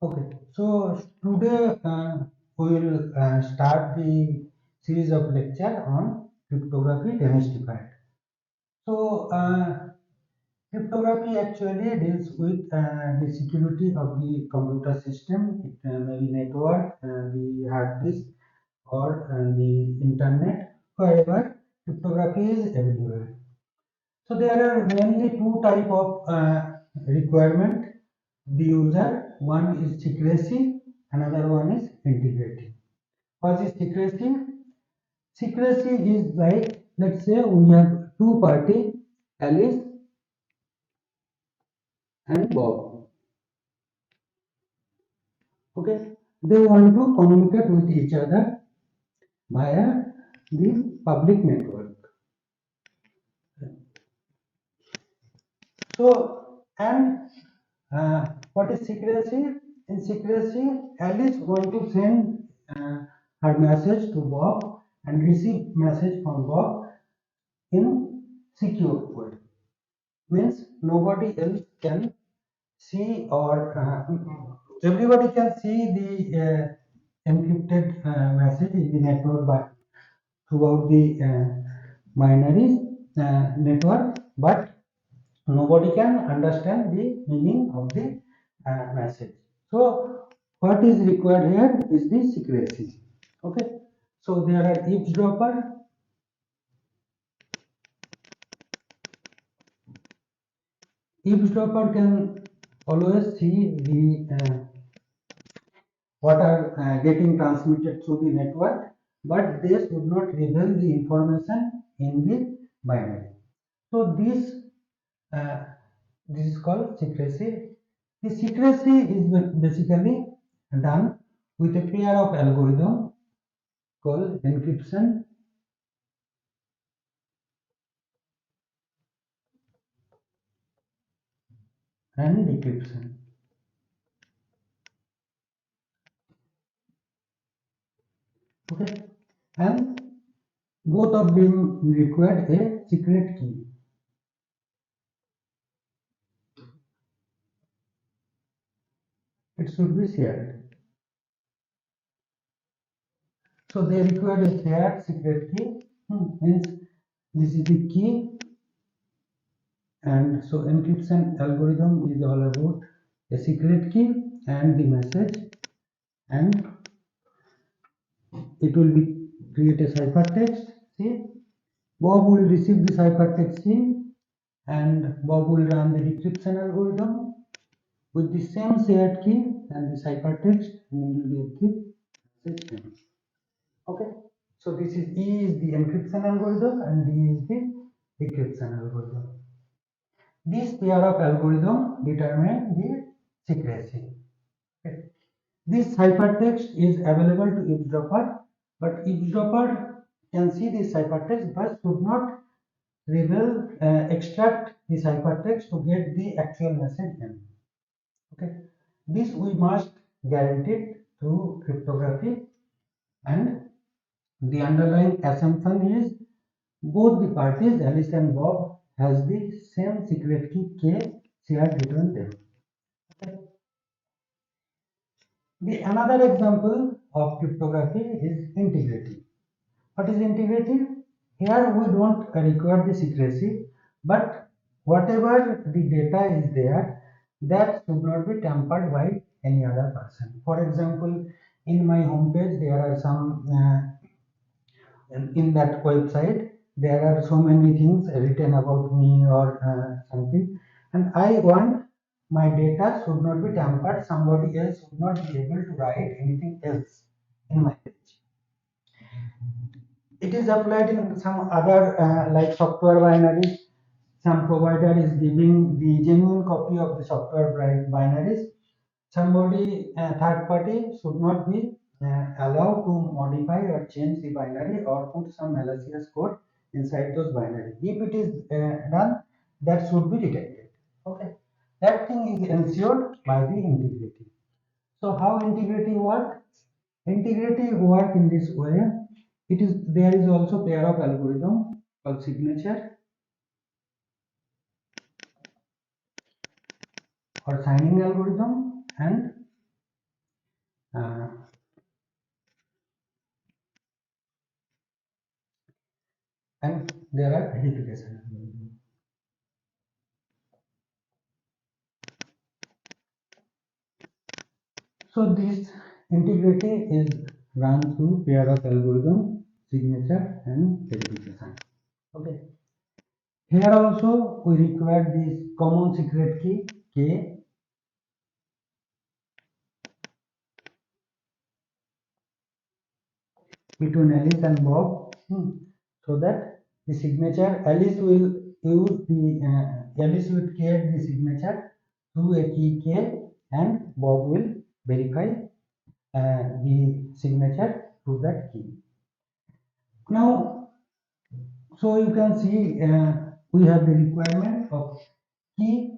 Okay, so today we will start the series of lecture on cryptography demystified. So, cryptography actually deals with the security of the computer system. It may be network, the hard disk, or the internet. However, cryptography is everywhere. So there are mainly two type of requirement the user. One is secrecy, another one is integrity. What is secrecy? Secrecy is like, let's say we have two party, Alice and Bob. Okay, they want to communicate with each other via the public network. So, and what is secrecy? In secrecy, Alice going to send her message to Bob and receive message from Bob in secure way. Means nobody else can see or everybody can see the encrypted message in the network by throughout the binary network, but nobody can understand the meaning of the message. So what is required here is the secrecy. Okay. So there are eavesdropper. Eavesdropper can always see the what are getting transmitted through the network, but they should not reveal the information in the binary. So uh, this is called secrecy. The secrecy is basically done with a pair of algorithm called encryption and decryption. Okay, and both of them require a secret key. It should be shared. So they require a shared secret key. Means this is the key, and so encryption algorithm is all about a secret key and the message, and it will be create a ciphertext. See, Bob will receive the ciphertext C, and Bob will run the decryption algorithm with the same shared key and the ciphertext, and he will get the message. Okay, so this is E is the encryption algorithm and D is the decryption algorithm. This pair of algorithm determine the secrecy. Okay. This ciphertext is available to eavesdropper, but eavesdropper can see the ciphertext but should not reveal, extract the ciphertext to get the actual message in. Okay, this we must guarantee it through cryptography, and the underlying assumption is both the parties, Alice and Bob, has the same secret key K shared between them. Okay. The another example of cryptography is integrity. What is integrity? Here we don't require the secrecy, but whatever the data is there, that should not be tampered by any other person. For example, in my homepage, there are some in that website there are so many things written about me or something, and I want my data should not be tampered. Somebody else should not be able to write anything else in my page. It is applied in some other like software binaries. Some provider is giving the genuine copy of the software binaries. Somebody, third party, should not be allowed to modify or change the binary or put some malicious code inside those binary. If it is done, that should be detected. Okay, that thing is ensured by the integrity. So how integrity work? Integrity work in this way. It is there is also pair of algorithm called signature or signing algorithm and uh, and there are verification. So this integrity is run through pair of algorithm, signature and verification. Okay. Here also we require this common secret key K between Alice and Bob, so that the signature Alice will use the Alice will create the signature through a key K and Bob will verify the signature through that key. Now, so you can see we have the requirement of key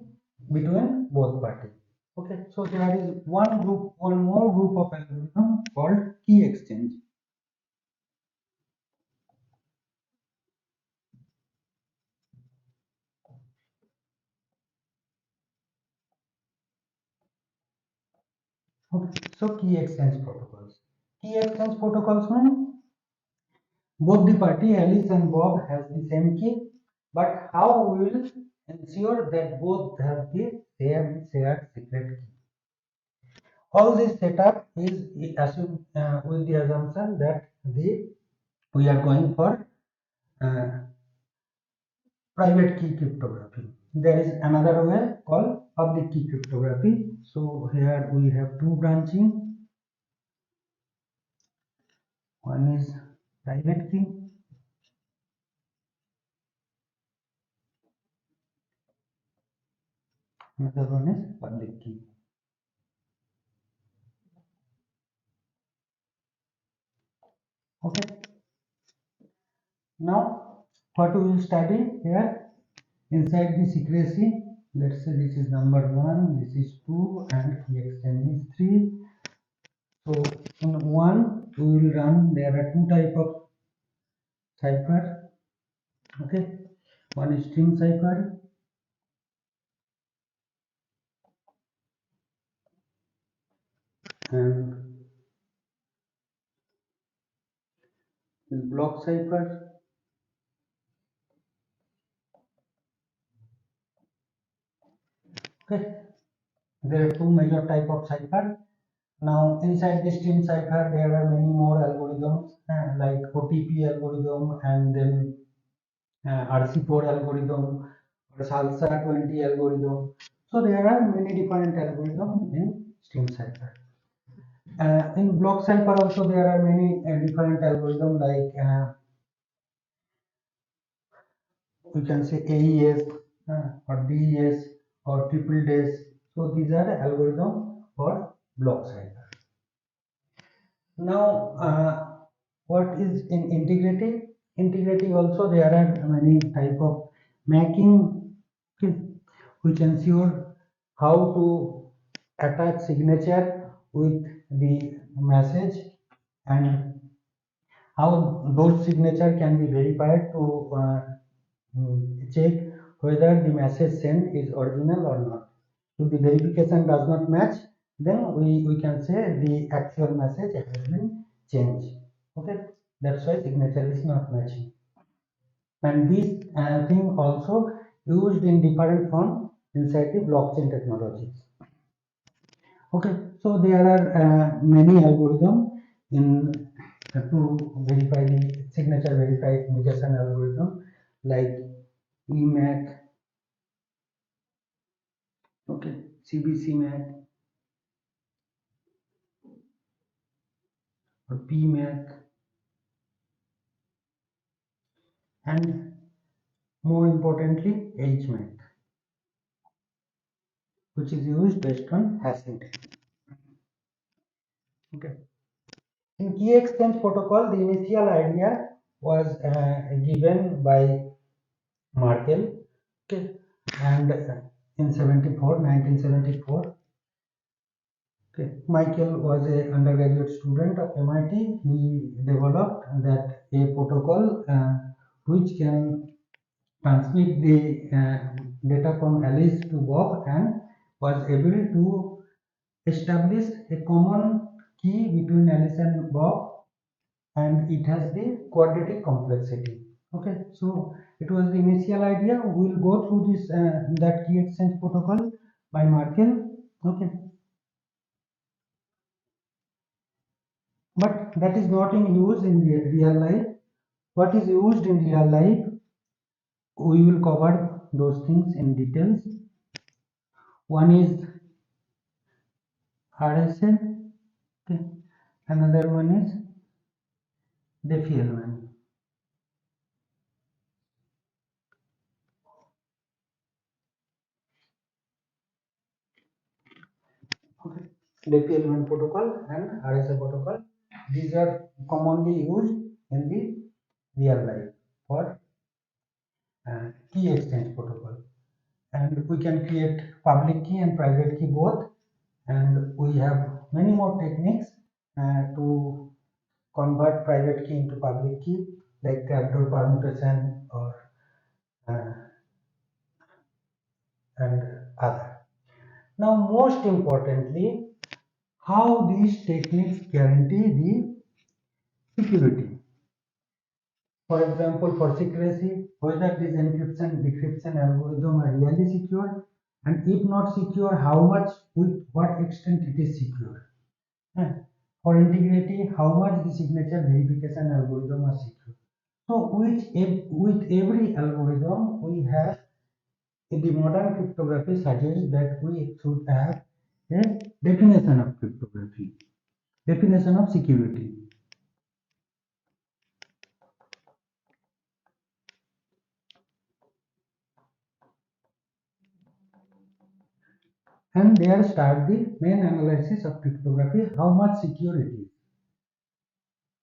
between both parties. Okay, so there is one more group of algorithm called key exchange. Okay, so key exchange protocols. Key exchange protocols mean both the party Alice and Bob has the same key, but how we will ensure that both have the same shared secret key. All this setup is assumed with the assumption that we are going for uh, private key cryptography. There is another way called public key cryptography. So here we have two branching. One is private key, another one is public key. Okay. Now what we will study here inside the secrecy. Let's say this is number 1, this is 2, and key exchange is 3. So in 1 we will run, there are two type of cipher. Okay, one is string cipher and block cipher. Okay, there are two major type of cipher. Now inside the string cipher there are many more algorithms like OTP algorithm and then RC4 algorithm or Salsa 20 algorithm. So there are many different algorithms in string cipher. In block cipher also there are many different algorithms like we can say AES or DES or triple dash. So these are the algorithm for block cipher. Now, what is in integrity? Integrity also there are many type of making, okay, which ensure how to attach signature with the message and how those signature can be verified to check whether the message sent is original or not. If the verification does not match, then we can say the actual message has been changed. Okay, that's why signature is not matching. And this thing also used in different form inside the blockchain technologies. Okay, so there are many algorithms in to verify the signature verification algorithm like EMAC, okay, CBCMAC or PMAC, and more importantly HMAC, which is used based on hashing technique. Okay. In key exchange protocol, the initial idea was given by Markel, okay, and in 1974. Okay. Michael was a undergraduate student of MIT. He developed that a protocol which can transmit the data from Alice to Bob and was able to establish a common key between Alice and Bob, and it has the quadratic complexity. Okay, so it was the initial idea. We will go through this that key exchange protocol by Markell. Okay, but that is not in use in real life. What is used in real life, we will cover those things in details. One is RSA, okay. Another one is Diffie-Hellman. Okay. Diffie-Hellman protocol and RSA protocol. These are commonly used in the real life for key exchange protocol. And we can create public key and private key both. And we have many more techniques to convert private key into public key, like trapdoor permutation or uh, and other. Now, most importantly, how these techniques guarantee the security. For example, for secrecy, whether this encryption decryption algorithm are really secure, and if not secure, how much, with what extent it is secure. And for integrity, how much the signature verification algorithm are secure. So, with every algorithm, we have in the modern cryptography suggests that we should have a definition of cryptography, definition of security. And there start the main analysis of cryptography, how much secure it is.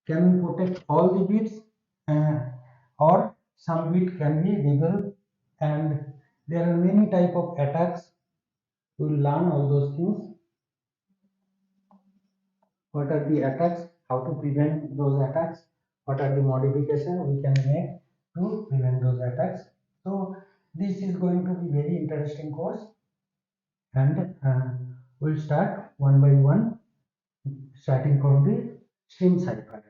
Can we protect all the bits uh, or some bit can be legal, and there are many type of attacks. We will learn all those things. What are the attacks, how to prevent those attacks, what are the modifications we can make to prevent those attacks. So this is going to be very interesting course, and we'll start one by one, starting from the stream cipher.